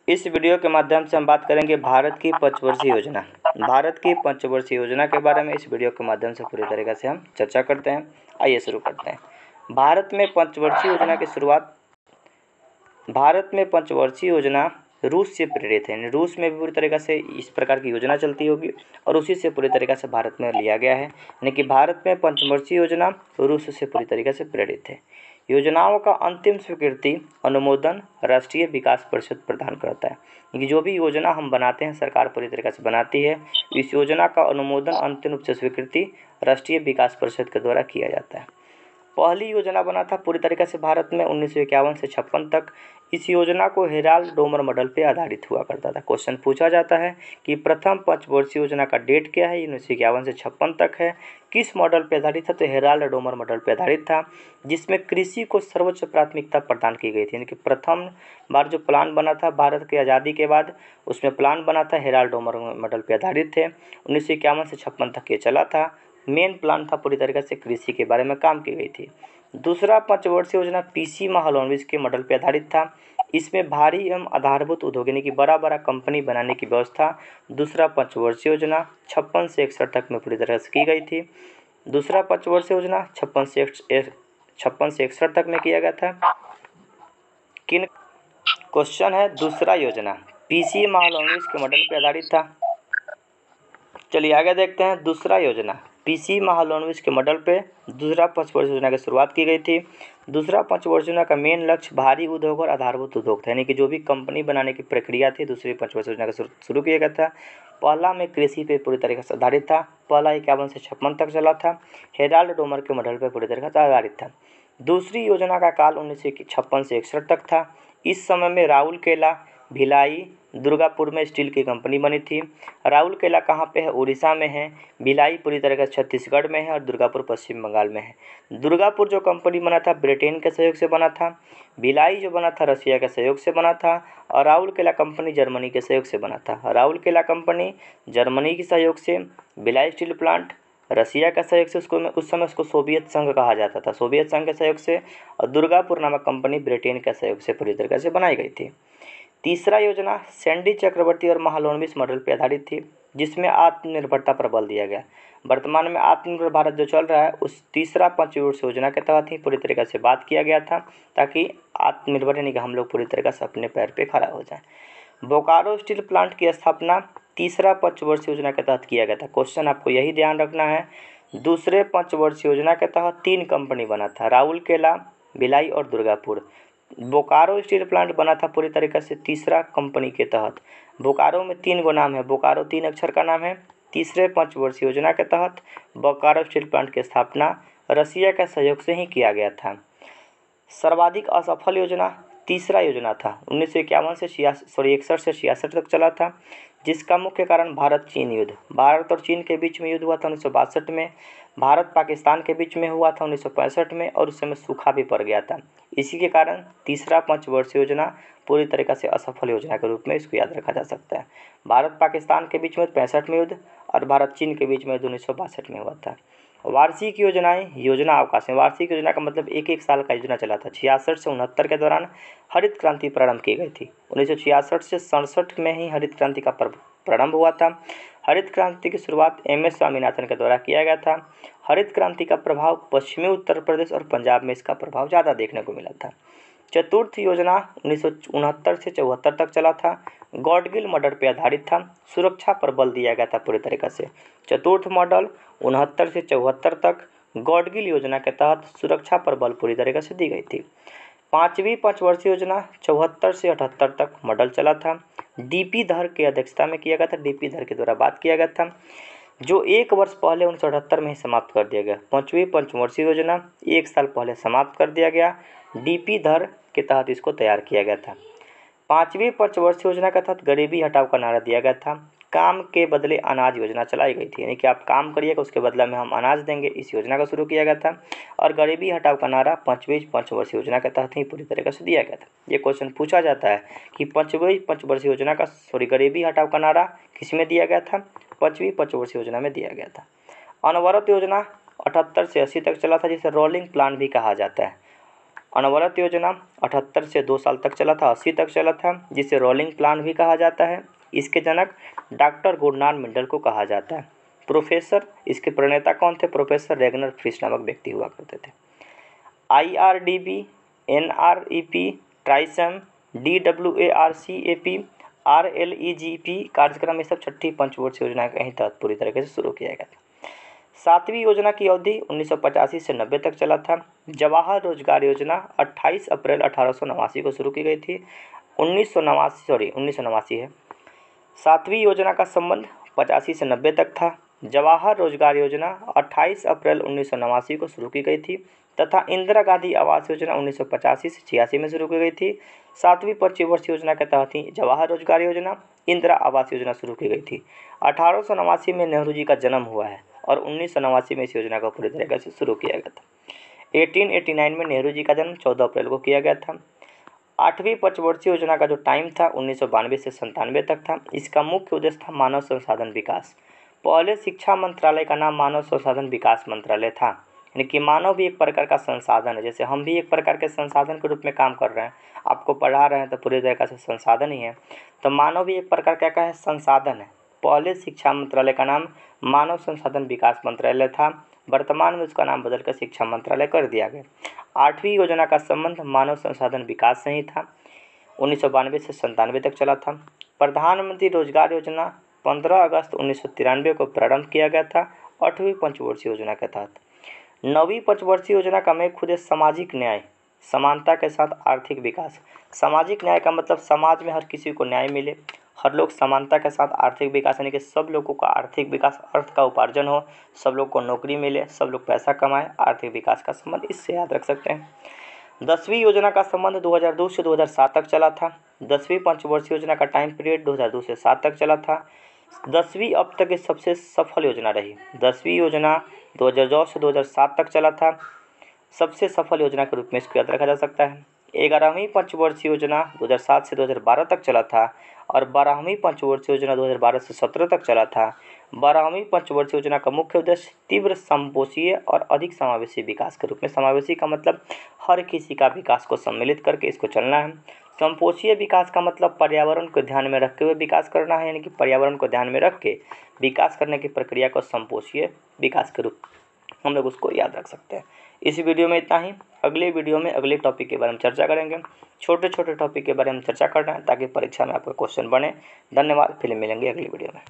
इस वीडियो के माध्यम से हम बात करेंगे भारत की पंचवर्षीय योजना। भारत की पंचवर्षीय योजना के बारे में इस वीडियो के माध्यम से पूरी तरीके से हम चर्चा करते हैं। आइए शुरू करते हैं। भारत में पंचवर्षीय योजना रूस से प्रेरित है। रूस में भी पूरी तरीके से इस प्रकार की योजना चलती होगी और उसी से पूरी तरीके से भारत में लिया गया है, यानी कि भारत में पंचवर्षीय योजना रूस से पूरी तरीके से प्रेरित है। योजनाओं का अंतिम स्वीकृति अनुमोदन राष्ट्रीय विकास परिषद प्रदान करता है, कि जो भी योजना हम बनाते हैं सरकार पूरी तरीके से बनाती है, इस योजना का अनुमोदन अंतिम रूप से स्वीकृति राष्ट्रीय विकास परिषद के द्वारा किया जाता है। पहली योजना बना था पूरी तरीके से भारत में 1951 से 56 तक। इस योजना को हेराल्ड डोमर मॉडल पर आधारित हुआ करता था। क्वेश्चन पूछा जाता है कि प्रथम पंचवर्षीय योजना का डेट क्या है। 1951 से 56 तक है। किस मॉडल पर आधारित था? तो हेराल्ड डोमर मॉडल पर आधारित था, जिसमें कृषि को सर्वोच्च प्राथमिकता प्रदान की गई थी। यानी कि प्रथम बार जो प्लान बना था भारत की आज़ादी के बाद, उसमें प्लान बना था हेराल्ड डोमर मॉडल पर आधारित थे। 1951 से 56 तक ये चला था। मेन प्लान था पूरी तरीके से कृषि के बारे में काम की गई थी। दूसरा पंचवर्षीय योजना पीसी महालनोबिस के मॉडल पर आधारित था। इसमें भारी एवं आधारभूत उद्योग यानी कि बड़ा बड़ा कंपनी बनाने की व्यवस्था दूसरा पंचवर्षीय योजना 56 से 61 तक में पूरी तरह से की गई थी। दूसरा पंचवर्षीय योजना 56 से 61 तक में किया गया था। क्वेश्चन है दूसरा योजना पीसी महालनोबिस के मॉडल पर आधारित था। चलिए आगे देखते हैं। दूसरा योजना पीसी महालनोबिस के मॉडल पे दूसरा पंचवर्षीय योजना की शुरुआत की गई थी। दूसरा पंचवर्षीय योजना का मेन लक्ष्य भारी उद्योग और आधारभूत उद्योग था, यानी कि जो भी कंपनी बनाने की प्रक्रिया थी दूसरी पंचवर्षीय योजना का शुरू किया गया था। पहला में कृषि पे पूरी तरीके से आधारित था। पहला 51 से 56 तक चला था। हेराल्ड डोमर के मॉडल पर पूरी तरीके से आधारित था। दूसरी योजना का काल 1956 से 61 तक था। इस समय में राउरकेला, भिलाई, दुर्गापुर में स्टील की कंपनी बनी थी। राउरकेला कहाँ पे है? उड़ीसा में है। भिलाई पूरी तरह से छत्तीसगढ़ में है और दुर्गापुर पश्चिम बंगाल में है। दुर्गापुर जो कंपनी बना था ब्रिटेन के सहयोग से बना था। भिलाई जो बना था रसिया के सहयोग से बना था और राउरकेला कंपनी जर्मनी के सहयोग से बना था। राउरकेला कंपनी जर्मनी के सहयोग से, भिलाई स्टील प्लांट रसिया का सहयोग से, उस समय उसको सोवियत संघ कहा जाता था, सोवियत संघ के सहयोग से, और दुर्गापुर नामक कंपनी ब्रिटेन के सहयोग से पूरी तरीके से बनाई गई थी। तीसरा योजना सैंडी चक्रवर्ती और महालनोबिस मॉडल पर आधारित थी, जिसमें आत्मनिर्भरता पर बल दिया गया। वर्तमान में आत्मनिर्भर भारत जो चल रहा है उस तीसरा पंचवर्षीय योजना के तहत ही पूरी तरीके से बात किया गया था, ताकि आत्मनिर्भर यानी कि हम लोग पूरी तरीके से अपने पैर पे खड़ा हो जाए। बोकारो स्टील प्लांट की स्थापना तीसरा पंचवर्षीय योजना के तहत किया गया था। क्वेश्चन आपको यही ध्यान रखना है। दूसरे पंचवर्षीय योजना के तहत 3 कंपनी बना था, राउरकेला, भिलाई और दुर्गापुर। बोकारो स्टील प्लांट बना था पूरी तरीके से तीसरा कंपनी के तहत। बोकारो में 3 गो नाम है, बोकारो 3 अक्षर का नाम है। तीसरे पंचवर्षीय योजना के तहत बोकारो स्टील प्लांट की स्थापना रसिया के सहयोग से ही किया गया था। सर्वाधिक असफल योजना तीसरा योजना था। 1951 से 61 से 66 तक चला था, जिसका मुख्य कारण भारत चीन युद्ध, भारत और चीन के बीच में युद्ध हुआ था 1962 में। भारत पाकिस्तान के बीच में हुआ था 1965 में और उस समय सूखा भी पड़ गया था। इसी के कारण तीसरा पंचवर्षीय योजना पूरी तरीके से असफल योजना के रूप में इसको याद रखा जा सकता है। भारत पाकिस्तान के बीच में 65 में युद्ध और भारत चीन के बीच में 1962 में हुआ था। वार्षिक योजनाएं, योजना अवकाश में वार्षिक योजना का मतलब एक साल का योजना चला था। 66 से 69 के दौरान हरित क्रांति प्रारंभ की गई थी। 1966 से 67 में ही हरित क्रांति का प्रारंभ हुआ था। हरित क्रांति की शुरुआत MS स्वामीनाथन के द्वारा किया गया था। हरित क्रांति का प्रभाव पश्चिमी उत्तर प्रदेश और पंजाब में इसका प्रभाव ज़्यादा देखने को मिला था। चतुर्थ योजना 1969 से 74 तक चला था। गॉडगिल मॉडल पर आधारित था। सुरक्षा पर बल दिया गया था पूरी तरीके से। चतुर्थ मॉडल 69 से 74 तक गॉडगिल योजना के तहत सुरक्षा पर बल पूरी तरीके से दी गई थी। पांचवी पंचवर्षीय योजना 74 से 78 तक मॉडल चला था। DP धर की अध्यक्षता में किया गया था। DP धर के द्वारा बात किया गया था, जो 1 वर्ष पहले 1978 में ही समाप्त कर दिया गया। पांचवी पंचवर्षीय योजना 1 साल पहले समाप्त कर दिया गया। DP धर के तहत इसको तैयार किया गया था। पांचवी पंचवर्षीय योजना के तहत गरीबी हटाओ का नारा दिया गया था। काम के बदले अनाज योजना चलाई गई थी, यानी कि आप काम करिएगा उसके बदला में हम अनाज देंगे, इस योजना का शुरू किया गया था। और गरीबी हटाओ का नारा पांचवी पंचवर्षीय योजना के तहत ही पूरी तरीके से दिया गया था। ये क्वेश्चन पूछा जाता है कि पांचवी पंचवर्षीय योजना का गरीबी हटाओ का नारा किस में दिया गया था? पांचवी पंचवर्षीय योजना में दिया गया था। अनवरत योजना 78 से 80 तक चला था, जिसे रोलिंग प्लान भी कहा जाता है। अनवरत योजना 78 से 2 साल तक चला था, 80 तक चला था, जिसे रोलिंग प्लान भी कहा जाता है। इसके जनक डॉक्टर गुरनान मंडल को कहा जाता है। प्रोफेसर, इसके प्रणेता कौन थे? प्रोफेसर रेगनर फ्रिश नामक व्यक्ति हुआ करते थे। IRDB, NREP, TRYSEM, DWARCAP, RLEGP कार्यक्रम, ये सब छठी पंचवर्षीय योजना के तहत पूरी तरीके से शुरू किया गया था। 7वीं योजना की अवधि 1985 से 90 तक चला था। जवाहर रोजगार योजना 28 अप्रैल 1889 को शुरू की गई थी। 1989 है। 7वीं योजना का संबंध 85 से 90 तक था। जवाहर रोजगार योजना 28 अप्रैल 1989 को शुरू की गई थी तथा इंदिरा गांधी आवास योजना 1985 से 86 में शुरू की गई थी। 7वीं पंचवर्षीय योजना के तहत ही जवाहर रोजगार योजना, इंदिरा आवास योजना शुरू की गई थी। 1889 में नेहरू जी का जन्म हुआ है और 1989 में इस योजना को पूरी तरीके से शुरू किया गया था। 1889 में नेहरू जी का जन्म 14 अप्रैल को किया गया था। 8वीं पंचवर्षीय योजना का जो टाइम था 1992 से 97 तक था। इसका मुख्य उद्देश्य था मानव संसाधन विकास। पहले शिक्षा मंत्रालय का नाम मानव संसाधन विकास मंत्रालय था, यानी कि मानव भी एक प्रकार का संसाधन है। जैसे हम भी एक प्रकार के संसाधन के रूप में काम कर रहे हैं, आपको पढ़ा रहे हैं तो पूरी तरीके से संसाधन ही है। तो मानव भी एक प्रकार का है, संसाधन है। पहले शिक्षा मंत्रालय का नाम मानव संसाधन विकास मंत्रालय था, वर्तमान में उसका नाम बदलकर शिक्षा मंत्रालय कर दिया गया। 8वीं योजना का संबंध मानव संसाधन विकास से ही था। 1992 से 97 तक चला था। प्रधानमंत्री रोजगार योजना 15 अगस्त 1993 को प्रारंभ किया गया था 8वीं पंचवर्षीय योजना के तहत। 9वीं पंचवर्षीय योजना का मुख्य उद्देश्य सामाजिक न्याय, समानता के साथ आर्थिक विकास। सामाजिक न्याय का मतलब समाज में हर किसी को न्याय मिले, हर लोग समानता के साथ आर्थिक विकास, यानी कि सब लोगों का आर्थिक विकास, अर्थ का उपार्जन हो, सब लोग को नौकरी मिले, सब लोग पैसा कमाएं, आर्थिक विकास का संबंध इससे याद रख सकते हैं। 10वीं योजना का संबंध 2002 से 2007 तक चला था। 10वीं पंचवर्षीय योजना का टाइम पीरियड 2002 से 7 तक चला था। 10वीं अब तक की सबसे सफल योजना रही। 10वीं योजना 2002 से 2007 तक चला था। सबसे सफल योजना के रूप में इसको याद रखा जा सकता है। 11वीं पंचवर्षीय योजना 2007 से 2012 तक चला था और 12वीं पंचवर्षीय योजना 2012 से 17 तक चला था। 12वीं पंचवर्षीय योजना का मुख्य उद्देश्य तीव्र समपोषीय और अधिक समावेशी विकास के रूप में, समावेशी का मतलब हर किसी का विकास को सम्मिलित करके इसको चलना है। समपोषीय विकास का मतलब पर्यावरण को ध्यान में रखते हुए विकास करना है, यानी कि पर्यावरण को ध्यान में रख के विकास करने की प्रक्रिया को समपोषीय विकास के रूप हम लोग उसको याद रख सकते हैं। इस वीडियो में इतना ही। अगले वीडियो में अगले टॉपिक के बारे में चर्चा करेंगे। छोटे छोटे टॉपिक के बारे में चर्चा कर रहे हैं ताकि परीक्षा में आपका क्वेश्चन बने। धन्यवाद। फिर मिलेंगे अगली वीडियो में।